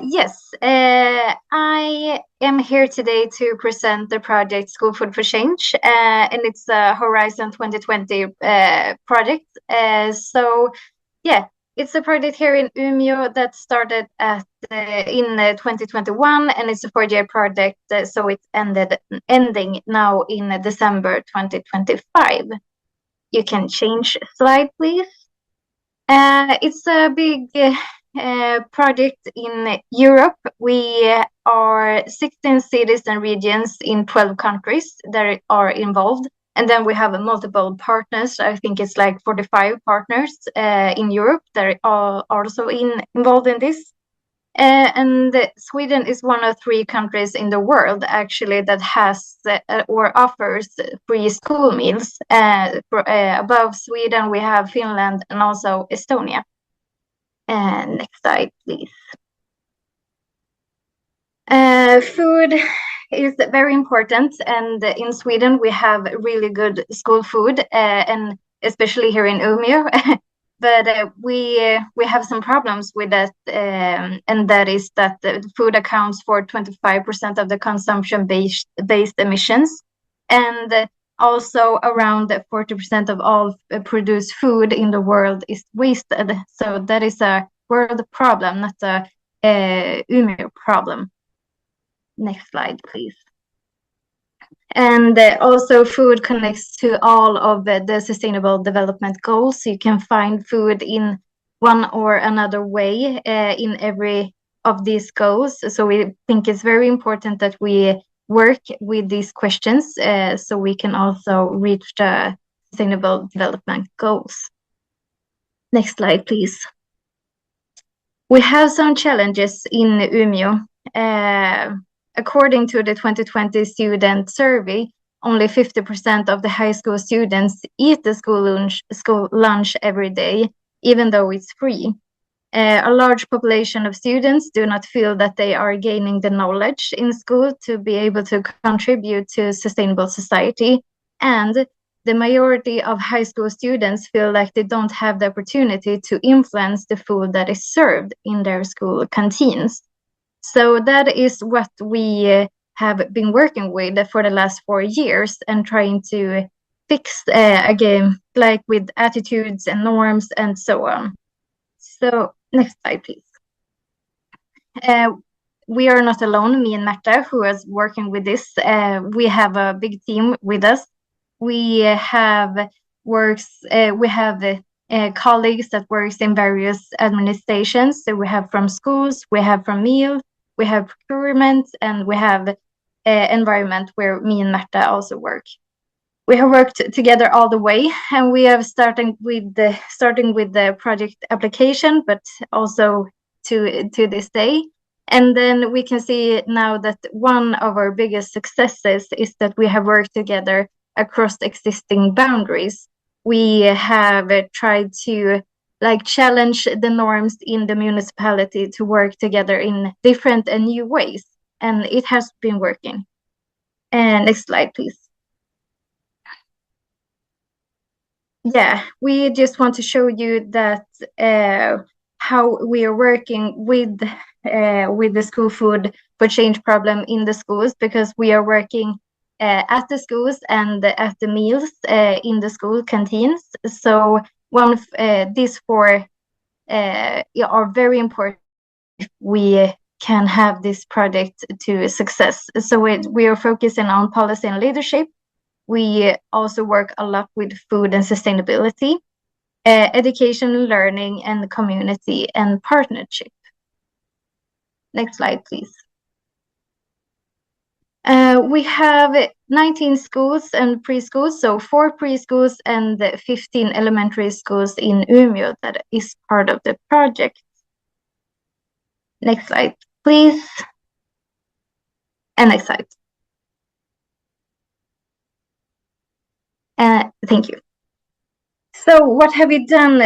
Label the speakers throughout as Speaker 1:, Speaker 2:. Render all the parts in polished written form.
Speaker 1: Yes, I am here today to present the project School Food for Change, and it's a Horizon 2020 project. Yeah, it's a project here in Umeå that started in 2021, and it's a 4-year project, so it's ending now in December 2025. You can change slide, please. It's a big project in Europe. We are 16 cities and regions in 12 countries that are involved. And then we have multiple partners. I think it's like 45 partners in Europe that are also involved in this. And Sweden is one of 3 countries in the world actually that has or offers free school meals. Above Sweden, we have Finland and also Estonia. And next slide, please. Food is very important, and in Sweden we have really good school food, and especially here in Umeå. But we have some problems with that, and that is that the food accounts for 25% of the consumption-based emissions, and also around 40% of all produced food in the world is wasted. So that is a world problem, not a Umeå problem. Next slide, please. And also food connects to all of the Sustainable Development Goals. You can find food in one or another way in every of these goals. So we think it's very important that we work with these questions so we can also reach the Sustainable Development Goals. Next slide, please. We have some challenges in Umeå. According to the 2020 student survey, only 50% of the high school students eat the school lunch every day, even though it's free. A large population of students do not feel that they are gaining the knowledge in school to be able to contribute to a sustainable society. And the majority of high school students feel like they don't have the opportunity to influence the food that is served in their school canteens. So that is what we have been working with for the last 4 years and trying to fix again, like with attitudes and norms and so on. So next slide, please. We are not alone, me and Märta, who is working with this. We have a big team with us. We have colleagues that works in various administrations. So we have from schools, we have from meal, we have procurement, and we have environment where me and Märta also work. We have worked together all the way, and we have starting with the project application, but also to this day. And then we can see now that one of our biggest successes is that we have worked together across existing boundaries. We have tried to challenge the norms in the municipality to work together in different and new ways, and it has been working. And next slide, please. Yeah, we just want to show you that how we are working with the school food for change problem in the schools, because we are working at the schools and at the meals in the school canteens. So these 4 are very important if we can have this project to success. So we are focusing on policy and leadership. We also work a lot with food and sustainability, education, learning, and community and partnership. Next slide, please. We have 19 schools and preschools, so 4 preschools and 15 elementary schools in Umeå that is part of the project. Next slide, please. And next slide. Thank you. So what have we done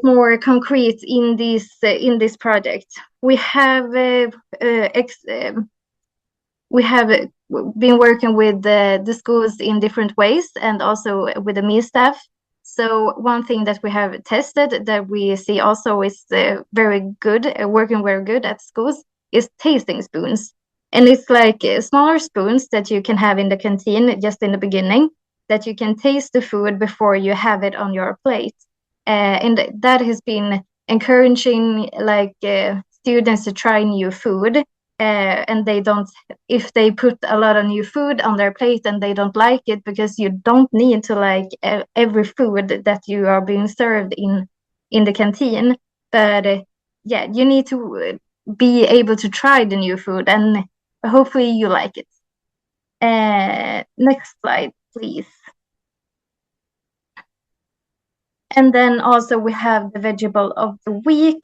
Speaker 1: more concrete in this project? We have been working with the schools in different ways and also with the meal staff. So one thing that we have tested that we see also is very good, working very good at schools, is tasting spoons. And it's like smaller spoons that you can have in the canteen just in the beginning, that you can taste the food before you have it on your plate. And that has been encouraging like students to try new food. And they don't, if they put a lot of new food on their plate and they don't like it, because you don't need to like every food that you are being served in the canteen. But yeah, you need to be able to try the new food, and hopefully you like it. Next slide, please. And then also we have the vegetable of the week.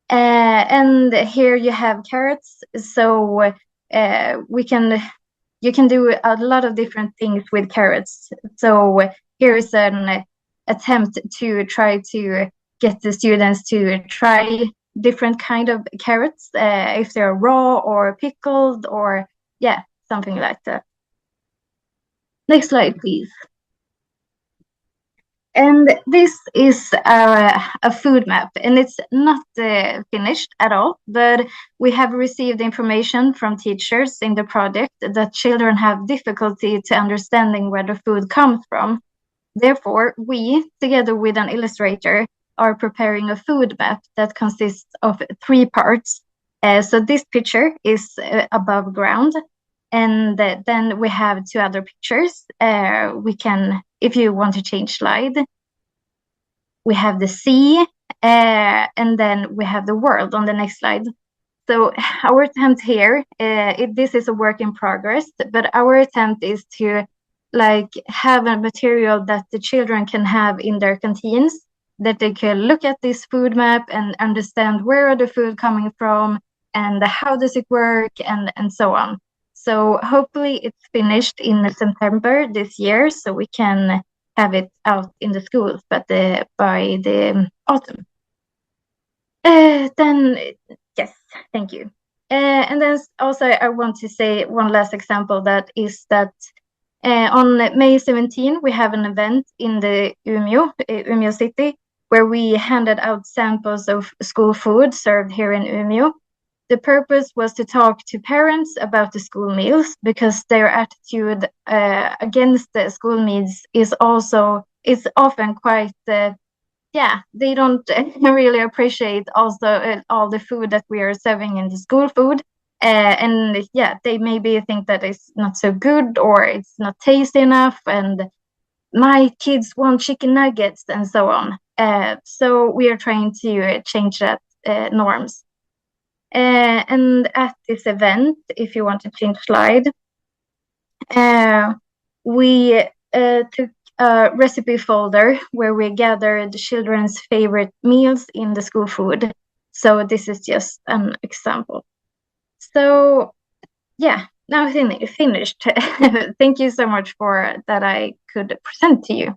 Speaker 1: And here you have carrots. So you can do a lot of different things with carrots. So here is an attempt to try to get the students to try different kind of carrots, if they're raw or pickled or yeah, something like that. Next slide, please. And this is a food map, and it's not finished at all, but we have received information from teachers in the project that children have difficulty to understanding where the food comes from. Therefore, we, together with an illustrator, are preparing a food map that consists of 3 parts. So this picture is above ground, and then we have 2 other pictures. We can, if you want to change slide, we have the sea, and then we have the world on the next slide. So our attempt here, this is a work in progress, but our attempt is to like have a material that the children can have in their canteens, that they can look at this food map and understand where are the food coming from and how does it work and so on. So hopefully it's finished in September this year, so we can have it out in the schools, but by the autumn. Then yes, thank you. And then also I want to say one last example, that is that on May 17, we have an event in the Umeå city, where we handed out samples of school food served here in Umeå. The purpose was to talk to parents about the school meals, because their attitude against the school meals is often quite they don't really appreciate also all the food that we are serving in the school food. And yeah, they maybe think that it's not so good or it's not tasty enough, and my kids want chicken nuggets and so on. So we are trying to change that norms. And at this event, if you want to change slide, we took a recipe folder where we gathered the children's favorite meals in the school food. So this is just an example. So yeah, now finished. Thank you so much for that I could present to you.